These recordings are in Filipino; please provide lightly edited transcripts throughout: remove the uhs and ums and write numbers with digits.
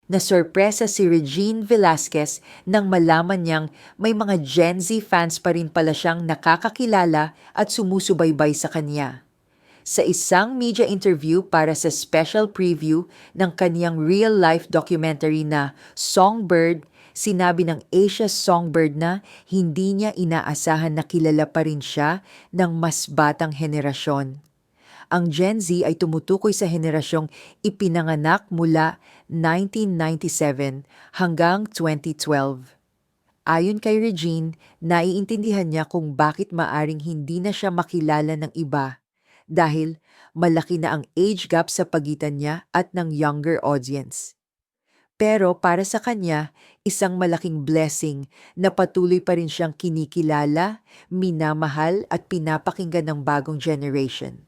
Nasorpresa si Regine Velasquez nang malaman niyang may mga Gen Z fans pa rin pala siyang nakakakilala at sumusubaybay sa kanya. Sa isang media interview para sa special preview ng kaniyang real-life documentary na Songbird, sinabi ng Asia Songbird na hindi niya inaasahan na kilala pa rin siya ng mas batang henerasyon. Ang Gen Z ay tumutukoy sa henerasyong ipinanganak mula 1997 hanggang 2012. Ayon kay Regine, naiintindihan niya kung bakit maaring hindi na siya makilala ng iba dahil malaki na ang age gap sa pagitan niya at ng younger audience. Pero para sa kanya, isang malaking blessing na patuloy pa rin siyang kinikilala, minamahal at pinapakinggan ng bagong generation.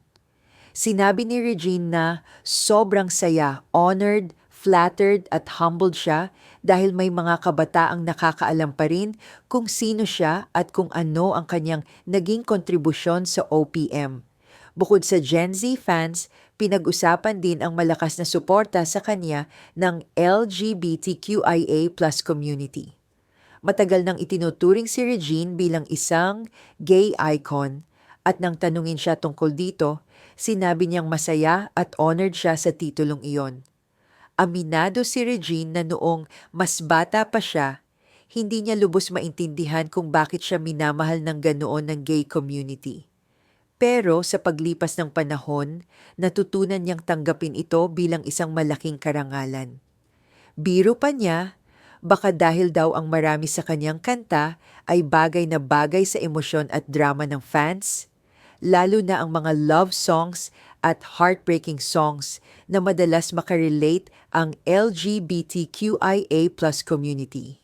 Sinabi ni Regine na sobrang saya, honored, flattered at humbled siya dahil may mga kabataang nakakaalam pa rin kung sino siya at kung ano ang kanyang naging kontribusyon sa OPM. Bukod sa Gen Z fans, pinag-usapan din ang malakas na suporta sa kanya ng LGBTQIA+ community. Matagal nang itinuturing si Regine bilang isang gay icon at nang tanungin siya tungkol dito, sinabi niyang masaya at honored siya sa titulong iyon. Aminado si Regine na noong mas bata pa siya, hindi niya lubos maintindihan kung bakit siya minamahal ng ganoon ng gay community. Pero sa paglipas ng panahon, natutunan niyang tanggapin ito bilang isang malaking karangalan. Biro pa niya, baka dahil daw ang marami sa kanyang kanta ay bagay sa emosyon at drama ng fans, lalo na ang mga love songs at heartbreaking songs na madalas makarelate ang LGBTQIA+ community.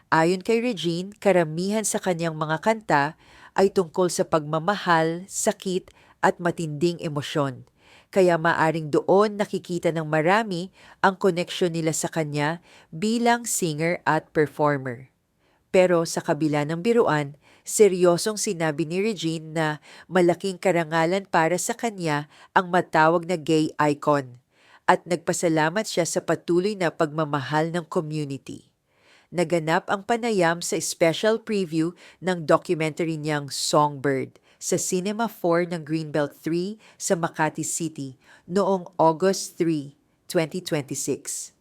Ayon kay Regine, karamihan sa kanyang mga kanta ay tungkol sa pagmamahal, sakit at matinding emosyon. Kaya maaring doon nakikita ng marami ang koneksyon nila sa kanya bilang singer at performer. Pero sa kabila ng biruan, seryosong sinabi ni Regine na malaking karangalan para sa kanya ang matawag na gay icon at nagpasalamat siya sa patuloy na pagmamahal ng community. Naganap ang panayam sa special preview ng documentary niyang Songbird sa Cinema 4 ng Greenbelt 3 sa Makati City noong August 3, 2026.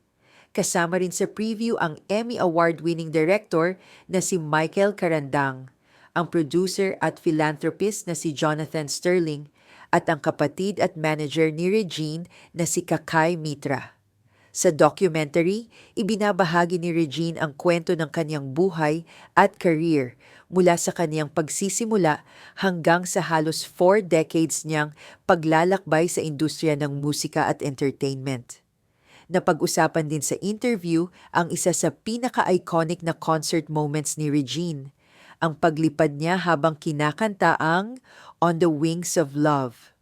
Kasama rin sa preview ang Emmy Award-winning director na si Michael Carandang, ang producer at philanthropist na si Jonathan Sterling, at ang kapatid at manager ni Regine na si Kakay Mitra. Sa documentary, ibinabahagi ni Regine ang kwento ng kanyang buhay at career mula sa kanyang pagsisimula hanggang sa halos 4 decades niyang paglalakbay sa industriya ng musika at entertainment. Napag-usapan din sa interview ang isa sa pinaka-iconic na concert moments ni Regine, ang paglipad niya habang kinakanta ang On the Wings of Love.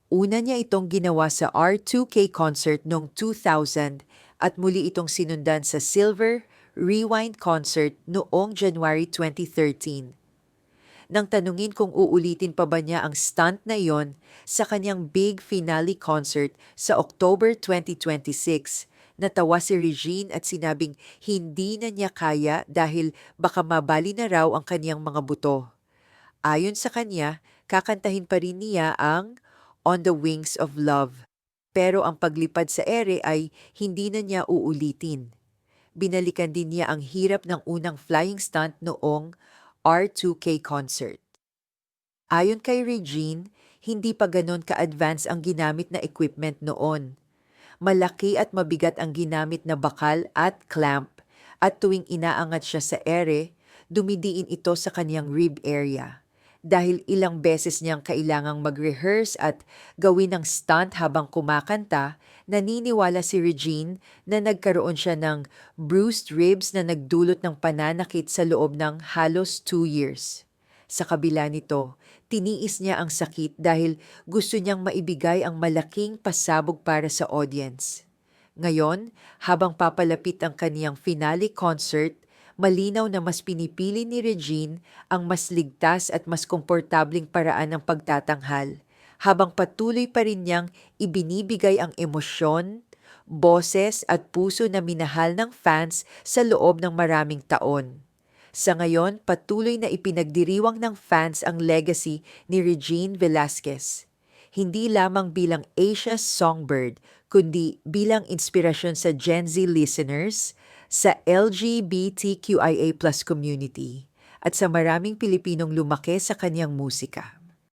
Una niya itong ginawa sa R2K concert noong 2000 at muli itong sinundan sa Silver Rewind concert noong January 2013. Nang tanungin kung uulitin pa ba niya ang stunt na iyon sa kanyang big finale concert sa October 2026, natawa si Regine at sinabing hindi na niya kaya dahil baka mabali na raw ang kanyang mga buto. Ayon sa kanya, kakantahin pa rin niya ang On the Wings of Love. Pero ang paglipad sa ere ay hindi na niya uulitin. Binalikan din niya ang hirap ng unang flying stunt noong R2K concert. Ayon kay Regine, hindi pa ganon ka-advance ang ginamit na equipment noon. Malaki at mabigat ang ginamit na bakal at clamp at tuwing inaangat siya sa ere, dumidiin ito sa kanyang rib area. Dahil ilang beses niyang kailangang mag-rehearse at gawin ang stunt habang kumakanta, naniniwala si Regine na nagkaroon siya ng bruised ribs na nagdulot ng pananakit sa loob ng halos 2 years. Sa kabila nito, tiniis niya ang sakit dahil gusto niyang maibigay ang malaking pasabog para sa audience. Ngayon, habang papalapit ang kaniyang finale concert, malinaw na mas pinipili ni Regine ang mas ligtas at mas komportabling paraan ng pagtatanghal, habang patuloy pa rin niyang ibinibigay ang emosyon, boses at puso na minahal ng fans sa loob ng maraming taon. Sa ngayon, patuloy na ipinagdiriwang ng fans ang legacy ni Regine Velasquez. Hindi lamang bilang Asia's songbird, kundi bilang inspirasyon sa Gen Z listeners, sa LGBTQIA+ community, at sa maraming Pilipinong lumaki sa kanyang musika.